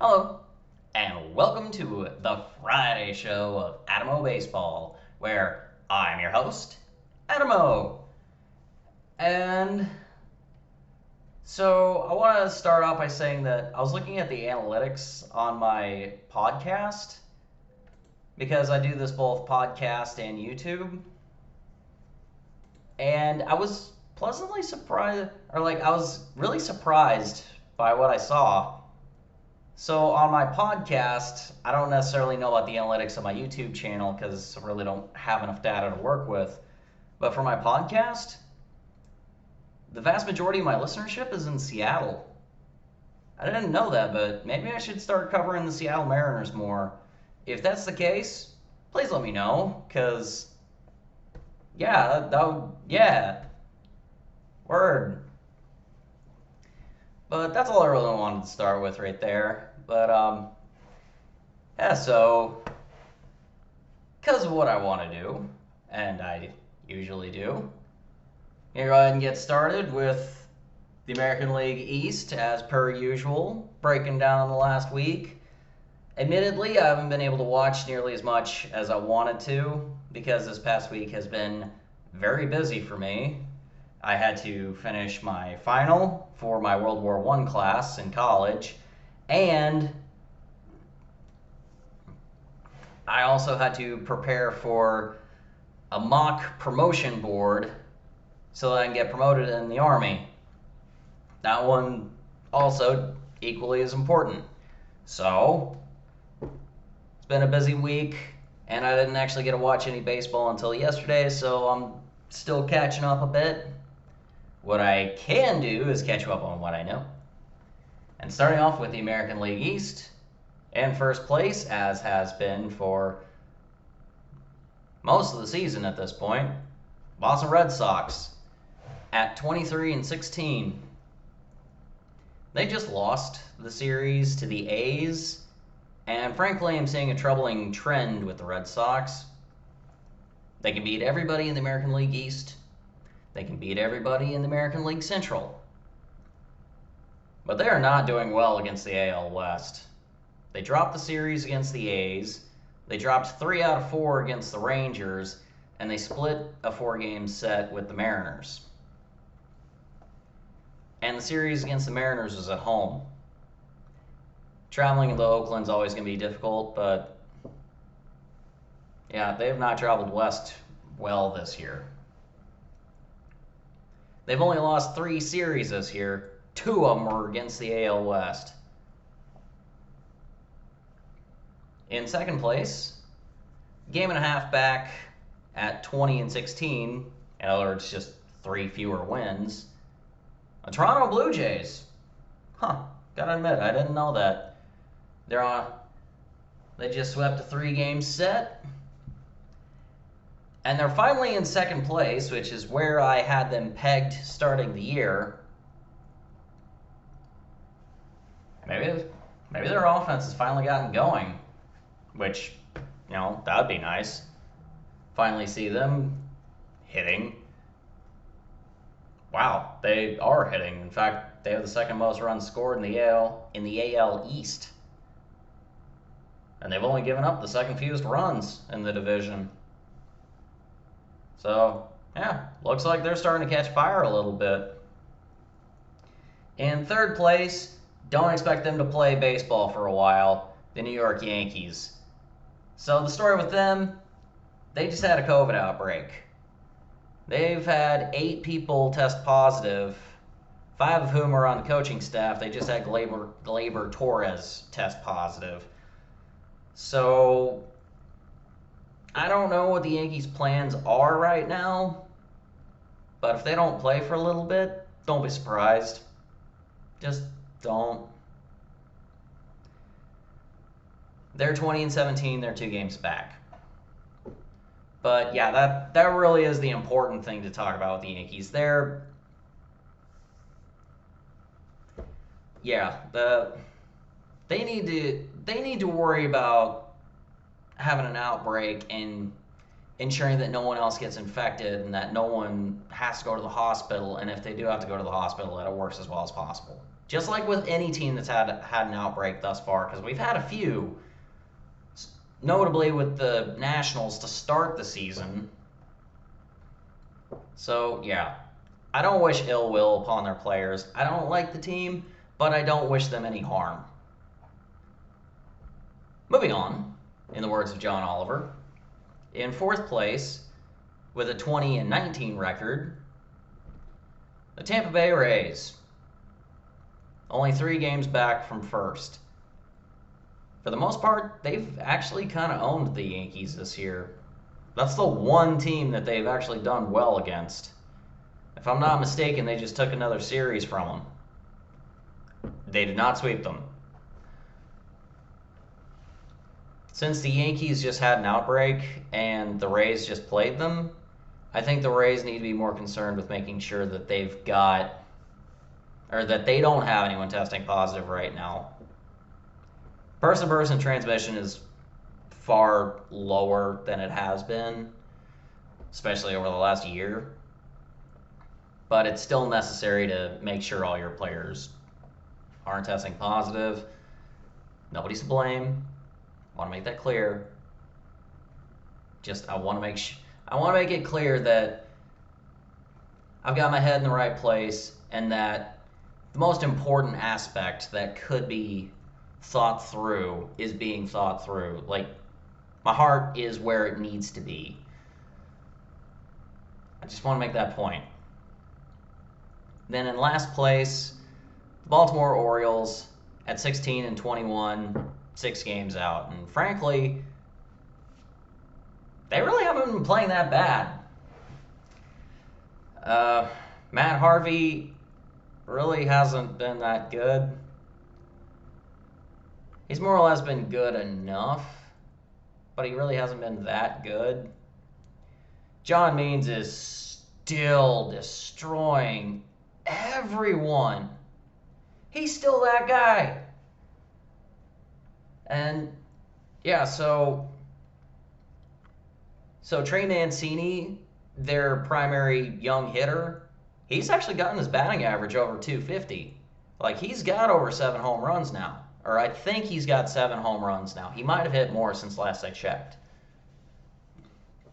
Hello, and welcome to the Friday show of Adamo Baseball, where I'm your host, Adamo. And so I want to start off by saying that I was looking at the analytics on my podcast because I do this both podcast and YouTube, and I was pleasantly surprised, I was really surprised by what I saw. So on my podcast, I don't necessarily know about the analytics of my YouTube channel because I really don't have enough data to work with. But for my podcast, the vast majority of my listenership is in Seattle. I didn't know that, but maybe I should start covering the Seattle Mariners more. If that's the case, please let me know, because, yeah, yeah, word. But that's all I really wanted to start with right there. But, yeah, so, because of what I want to do, and I usually do, here go ahead and get started with the American League East, as per usual, breaking down the last week. Admittedly, I haven't been able to watch nearly as much as I wanted to, because this past week has been very busy for me. I had to finish my final for my World War I class in college, and I also had to prepare for a mock promotion board so that I can get promoted in the Army. That one also equally as important. So, it's been a busy week, and I didn't actually get to watch any baseball until yesterday, so I'm still catching up a bit. What I can do is catch up on what I know. And starting off with the American League East, in first place, as has been for most of the season at this point, Boston Red Sox at 23-16. They just lost the series to the A's, and frankly, I'm seeing a troubling trend with the Red Sox. They can beat everybody in the American League East. They can beat everybody in the American League Central. But they are not doing well against the AL West. They dropped the series against the A's. They dropped 3 out of 4 against the Rangers, and they split a 4-game set with the Mariners. And the series against the Mariners was at home. Traveling to Oakland's always going to be difficult, but yeah, they have not traveled west well this year. They've only lost 3 series this year. 2 of them were against the AL West. In second place, game and a half back at 20-16. In other words, just 3 fewer wins. The Toronto Blue Jays. Gotta admit, I didn't know that. They just swept a 3-game set. And they're finally in second place, which is where I had them starting the year. Maybe their offense has finally gotten going, which, that would be nice. Finally see them hitting. Wow, they are hitting. In fact, they have the second most runs scored in the AL East. And they've only given up the second fewest runs in the division. So, yeah, looks like they're starting to catch fire a little bit. In third place, don't expect them to play baseball for a while, the New York Yankees. So the story with them, they just had a COVID outbreak. They've had 8 people test positive, 5 of whom are on the coaching staff. They just had Gleyber Torres test positive. So I don't know what the Yankees' plans are right now, but if they don't play for a little bit, don't be surprised. Just don't. They're 20-17, they're 2 games back. But yeah, that really is the important thing to talk about with the Yankees. They need to worry about having an outbreak and ensuring that no one else gets infected and that no one has to go to the hospital, and if they do have to go to the hospital, that it works as well as possible. Just like with any team that's had an outbreak thus far, because we've had a few, notably with the Nationals to start the season. So, yeah, I don't wish ill will upon their players. I don't like the team, but I don't wish them any harm. Moving on, in the words of John Oliver, in fourth place, with a 20-19 record, the Tampa Bay Rays. Only 3 games back from first. For the most part, they've actually kind of owned the Yankees this year. That's the one team that they've actually done well against. If I'm not mistaken, they just took another series from them. They did not sweep them. Since the Yankees just had an outbreak and the Rays just played them, I think the Rays need to be more concerned with making sure that they've got, or that they don't have anyone testing positive right now. Person-to-person transmission is far lower than it has been, especially over the last year. But it's still necessary to make sure all your players aren't testing positive. Nobody's to blame. I want to make that clear. I want to make it clear that I've got my head in the right place, and that the most important aspect that could be thought through is being thought through. Like, my heart is where it needs to be. I just want to make that point. Then in last place, the Baltimore Orioles at 16-21, 6 games out. And frankly, they really haven't been playing that bad. Matt Harvey really hasn't been that good. He's more or less been good enough, but he really hasn't been that good. John Means is still destroying everyone. He's still that guy. And yeah, so Trey Mancini, their primary young hitter, he's actually gotten his batting average over 250. Like, he's got over 7 home runs now. Or I think he's got 7 home runs now. He might have hit more since last I checked.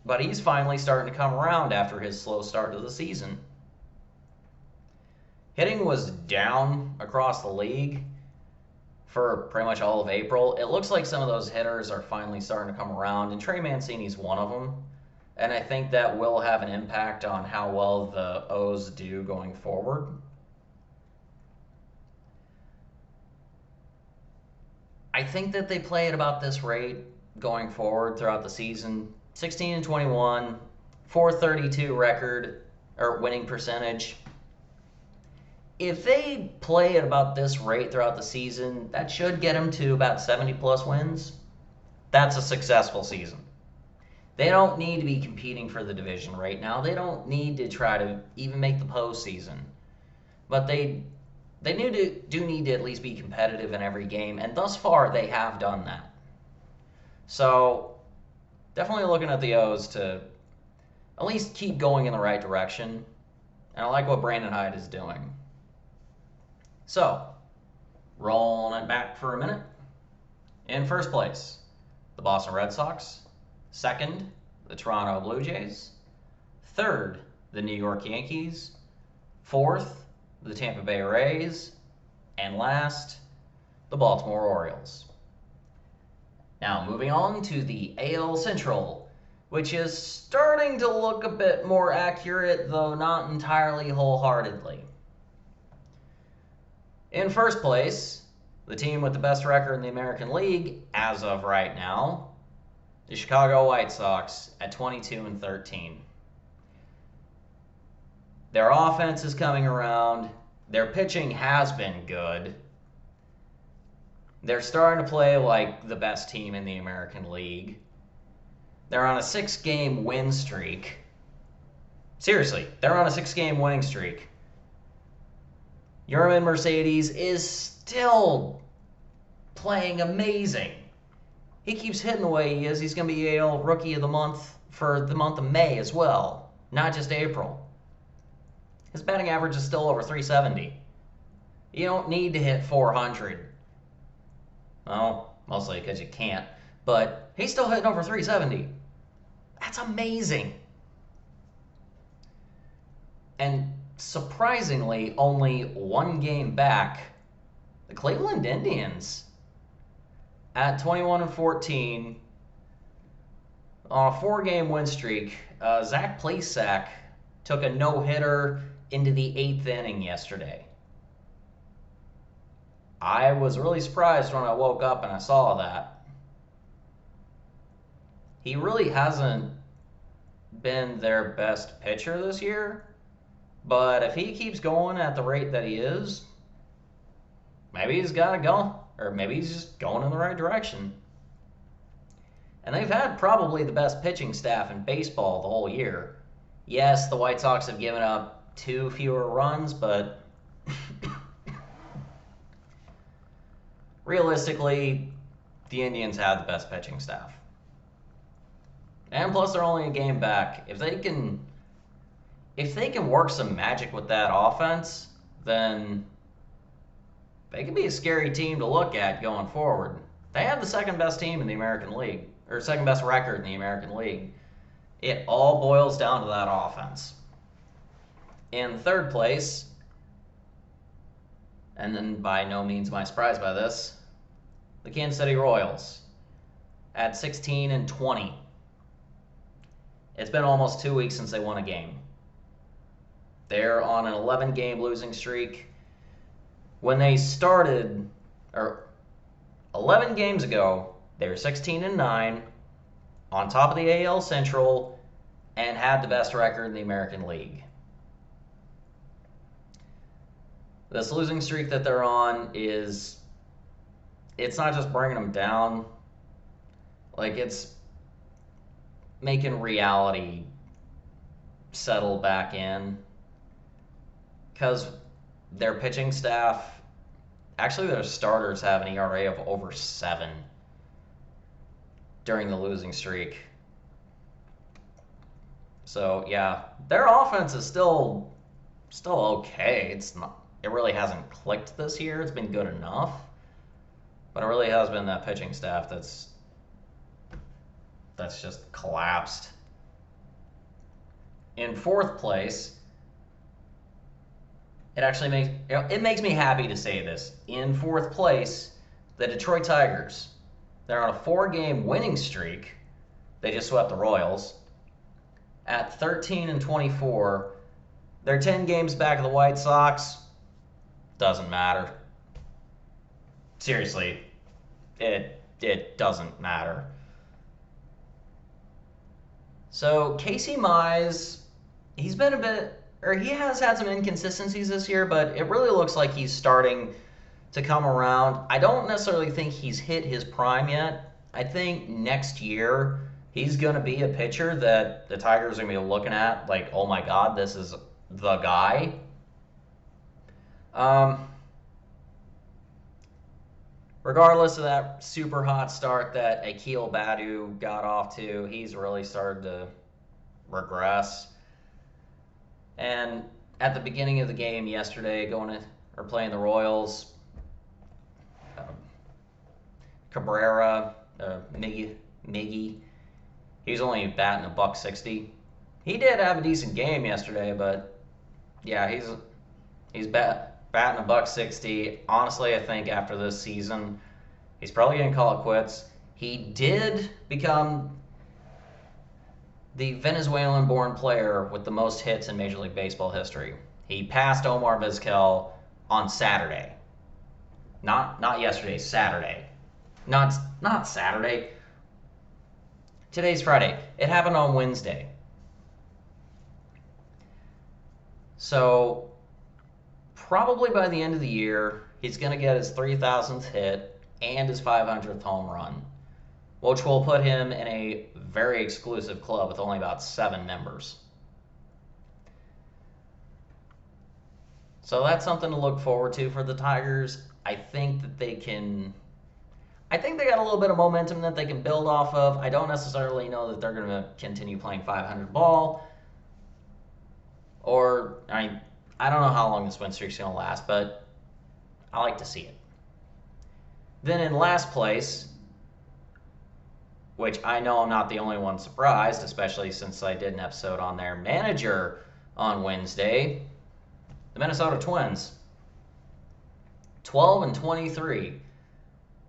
But he's finally starting to come around after his slow start to the season. Hitting was down across the league for pretty much all of April. It looks like some of those hitters are finally starting to come around, and Trey Mancini's one of them. And I think that will have an impact on how well the O's do going forward. I think that they play at about this rate going forward throughout the season. 16-21, 432 record, or winning percentage. If they play at about this rate throughout the season, that should get them to about 70-plus wins. That's a successful season. They don't need to be competing for the division right now. They don't need to try to even make the postseason. But they do need to at least be competitive in every game, and thus far they have done that. So definitely looking at the O's to at least keep going in the right direction, and I like what Brandon Hyde is doing. So, rolling it back for a minute. In first place, the Boston Red Sox. Second, the Toronto Blue Jays. Third, the New York Yankees. Fourth, the Tampa Bay Rays. And last, the Baltimore Orioles. Now, moving on to the AL Central, which is starting to look a bit more accurate, though not entirely wholeheartedly. In first place, the team with the best record in the American League, as of right now, the Chicago White Sox at 22-13. Their offense is coming around. Their pitching has been good. They're starting to play like the best team in the American League. They're on a 6-game win streak. Seriously, they're on a 6-game winning streak. Yermin Mercedes is still playing amazing. he keeps hitting the way he is, he's going to be AL Rookie of the Month for the month of May as well, not just April. His batting average is still over 370. You don't need to hit 400. Well, mostly because you can't. But he's still hitting over 370. That's amazing. And surprisingly, only one game back, the Cleveland Indians at 21-14 on a 4-game win streak. Zach Plesac took a no-hitter into the 8th inning yesterday. I was really surprised when I woke up and I saw that. He really hasn't been their best pitcher this year, but if he keeps going at the rate that he is, maybe he's got to go, or maybe he's just going in the right direction. And they've had probably the best pitching staff in baseball the whole year. Yes, the White Sox have given up 2 fewer runs, but realistically, the Indians have the best pitching staff. And plus, they're only a game back. If they can work some magic with that offense, then they could be a scary team to look at going forward. They have the second best team in the American League, or second best record in the American League. It all boils down to that offense. In third place, and then by no means am I surprised by this, the Kansas City Royals at 16-20. It's been almost 2 weeks since they won a game. They're on an 11-game losing streak. When they started, or 11 games ago, they were 16-9, on top of the AL Central, and had the best record in the American League. This losing streak that they're on it's not just bringing them down, like it's making reality settle back in, because their pitching staff, actually their starters have an ERA of over 7 during the losing streak. So yeah, their offense is still okay. It really hasn't clicked this year. It's been good enough, but it really has been that pitching staff that's just collapsed. In fourth place, it makes me happy to say this. In fourth place, the Detroit Tigers. They're on a 4-game winning streak. They just swept the Royals at 13-24. They're 10 games back of the White Sox. Doesn't matter. Seriously, it doesn't matter. So Casey Mize, he has had some inconsistencies this year, but it really looks like he's starting to come around. I don't necessarily think he's hit his prime yet. I think next year he's going to be a pitcher that the Tigers are going to be looking at like, oh my God, this is the guy. Regardless of that super hot start that Akil Baddoo got off to, he's really started to regress. And at the beginning of the game yesterday, playing the Royals, Cabrera, Miggy, he's only batting $160. He did have a decent game yesterday, but yeah, he's batting $160. Honestly, I think after this season, he's probably going to call it quits. He did become the Venezuelan-born player with the most hits in Major League Baseball history. He passed Omar Vizquel on Saturday. Not yesterday, Saturday. Not Saturday. Today's Friday. It happened on Wednesday. So probably by the end of the year, he's going to get his 3,000th hit and his 500th home run, which will put him in a very exclusive club with only about 7 members. So that's something to look forward to for the Tigers. I think I think they got a little bit of momentum that they can build off of. I don't necessarily know that they're going to continue playing 500 ball. Or, I don't know how long this win streak's going to last, but I like to see it. Then in last place, which I know I'm not the only one surprised, especially since I did an episode on their manager on Wednesday, the Minnesota Twins. 12-23.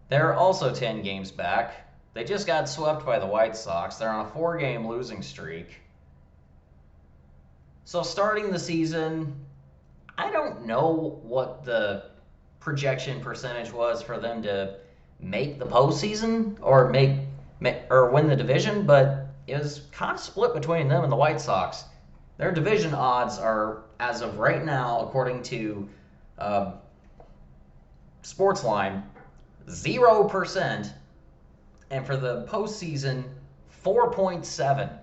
They're also 10 games back. They just got swept by the White Sox. They're on a 4-game losing streak. So starting the season, I don't know what the projection percentage was for them to make the postseason or win the division, but it was kind of split between them and the White Sox. Their division odds are, as of right now, according to Sportsline, 0%, and for the postseason, 4.7.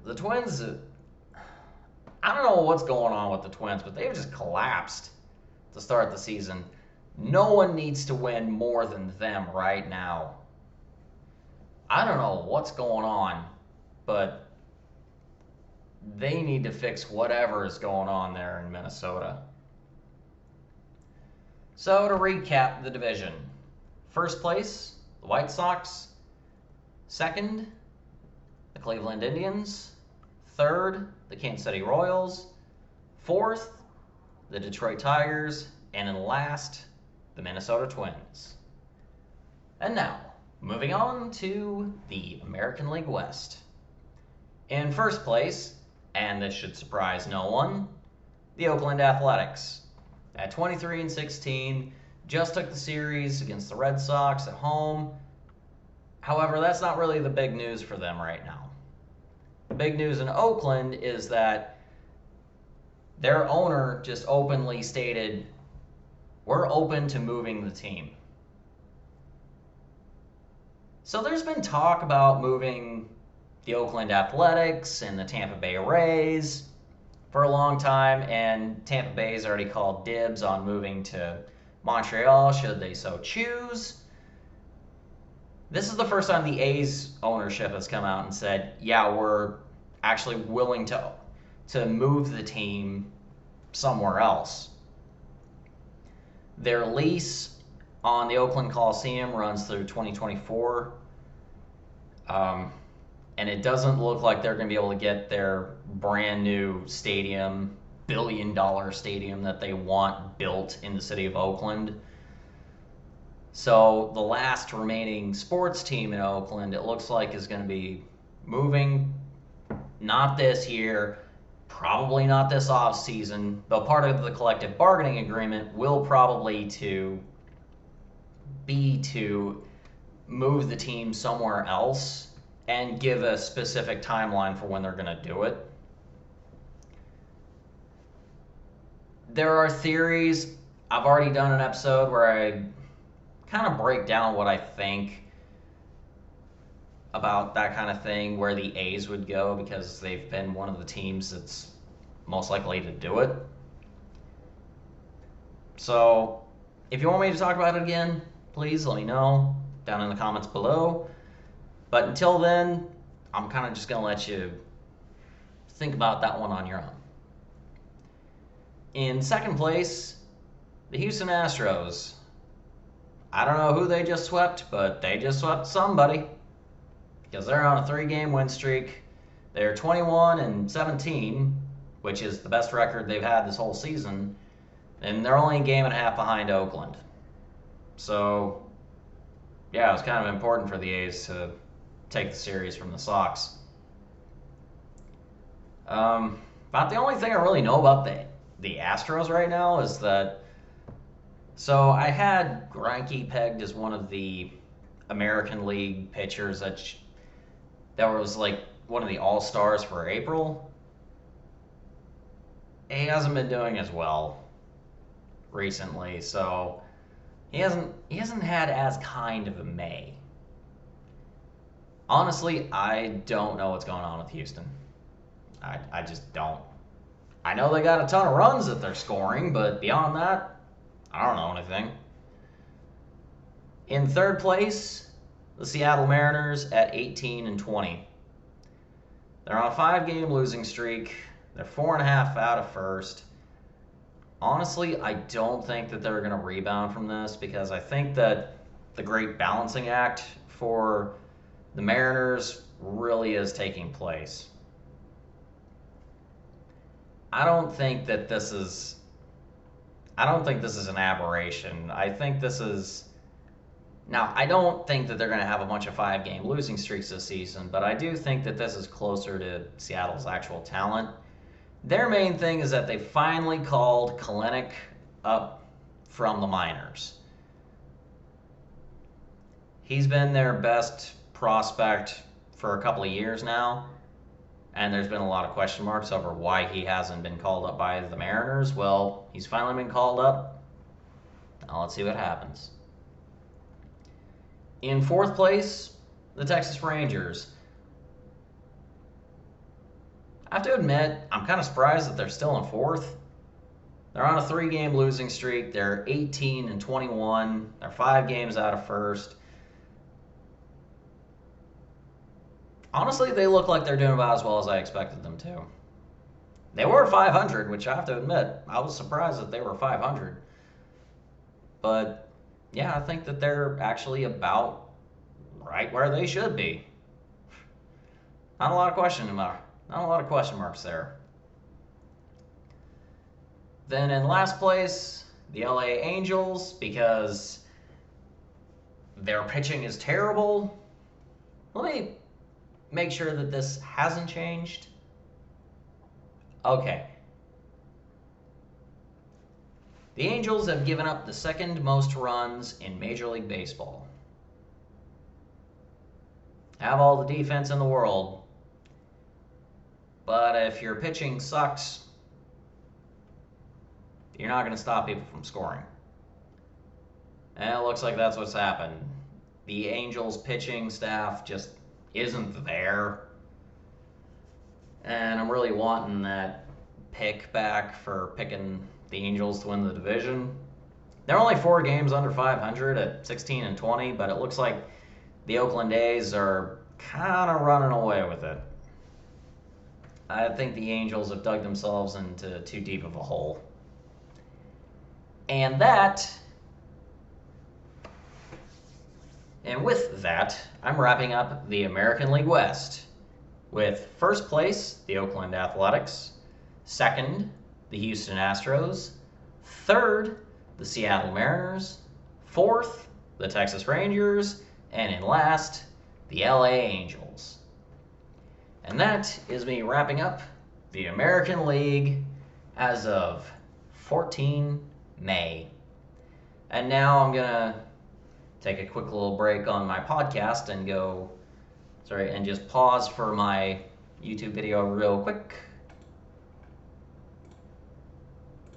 The Twins, I don't know what's going on with the Twins, but they've just collapsed to start the season. No one needs to win more than them right now. I don't know what's going on, but they need to fix whatever is going on there in Minnesota. So to recap the division, first place, the White Sox. Second, the Cleveland Indians. Third, the Kansas City Royals. Fourth, the Detroit Tigers. And in last, the Minnesota Twins. And now, moving on to the American League West. In first place, and this should surprise no one, the Oakland Athletics. At 23-16, just took the series against the Red Sox at home. However, that's not really the big news for them right now. The big news in Oakland is that their owner just openly stated, we're open to moving the team. So there's been talk about moving the Oakland Athletics and the Tampa Bay Rays for a long time, and Tampa Bay's already called dibs on moving to Montreal should they so choose. This is the first time the A's ownership has come out and said, yeah, we're actually willing to move the team somewhere else. Their lease on the Oakland Coliseum runs through 2024. And it doesn't look like they're going to be able to get their brand new stadium, billion-dollar stadium that they want built in the city of Oakland. So the last remaining sports team in Oakland, it looks like, is going to be moving, not this year, probably not this off season, but part of the collective bargaining agreement will probably be to move the team somewhere else and give a specific timeline for when they're going to do it. There are theories. I've already done an episode where I kind of break down what I think about that kind of thing, where the A's would go, because they've been one of the teams that's most likely to do it. So if you want me to talk about it again, please let me know down in the comments below. But until then, I'm kind of just going to let you think about that one on your own. In second place, the Houston Astros. I don't know who they just swept, but they just swept somebody, because they're on a 3-game win streak. They're 21-17, which is the best record they've had this whole season, and they're only a game and a half behind Oakland. So, yeah, it was kind of important for the A's to take the series from the Sox. About the only thing I really know about the Astros right now is that, so I had Greinke pegged as one of the American League pitchers that was like one of the all-stars for April. He hasn't been doing as well recently, so he hasn't had as kind of a May. Honestly, I don't know what's going on with Houston. I just don't. I know they got a ton of runs that they're scoring, but beyond that, I don't know anything. In third place, the Seattle Mariners at 18-20. They're on a 5-game losing streak. They're 4.5 out of first. Honestly, I don't think that they're going to rebound from this because I think that the great balancing act for the Mariners really is taking place. I don't think this is an aberration. I think this is Now, I don't think that they're going to have a bunch of 5-game losing streaks this season, but I do think that this is closer to Seattle's actual talent. Their main thing is that they finally called Kalenic up from the minors. He's been their best prospect for a couple of years now, and there's been a lot of question marks over why he hasn't been called up by the Mariners. Well, he's finally been called up. Now let's see what happens. In fourth place, the Texas Rangers. I have to admit, I'm kind of surprised that they're still in fourth. They're on a 3-game losing streak. They're 18-21. They're 5 games out of first. Honestly, they look like they're doing about as well as I expected them to. They were 500, which I have to admit, I was surprised that they were 500. But yeah, I think that they're actually about right where they should be. Not a lot of question marks there. Then in last place, the LA Angels, because their pitching is terrible. Let me make sure that this hasn't changed. Okay. The Angels have given up the second most runs in Major League Baseball. Have all the defense in the world, but if your pitching sucks, you're not going to stop people from scoring. And it looks like that's what's happened. The Angels pitching staff just isn't there. And I'm really wanting that pick back for picking the Angels to win the division. They're only 4 games under 500 at 16-20, but it looks like the Oakland A's are kind of running away with it. I think the Angels have dug themselves into too deep of a hole. And with that, I'm wrapping up the American League West with first place, the Oakland Athletics, second, the Houston Astros, third, the Seattle Mariners, fourth, the Texas Rangers, and in last, the LA Angels. And that is me wrapping up the American League as of 14 May. And now I'm going to take a quick little break on my podcast and just pause for my YouTube video real quick.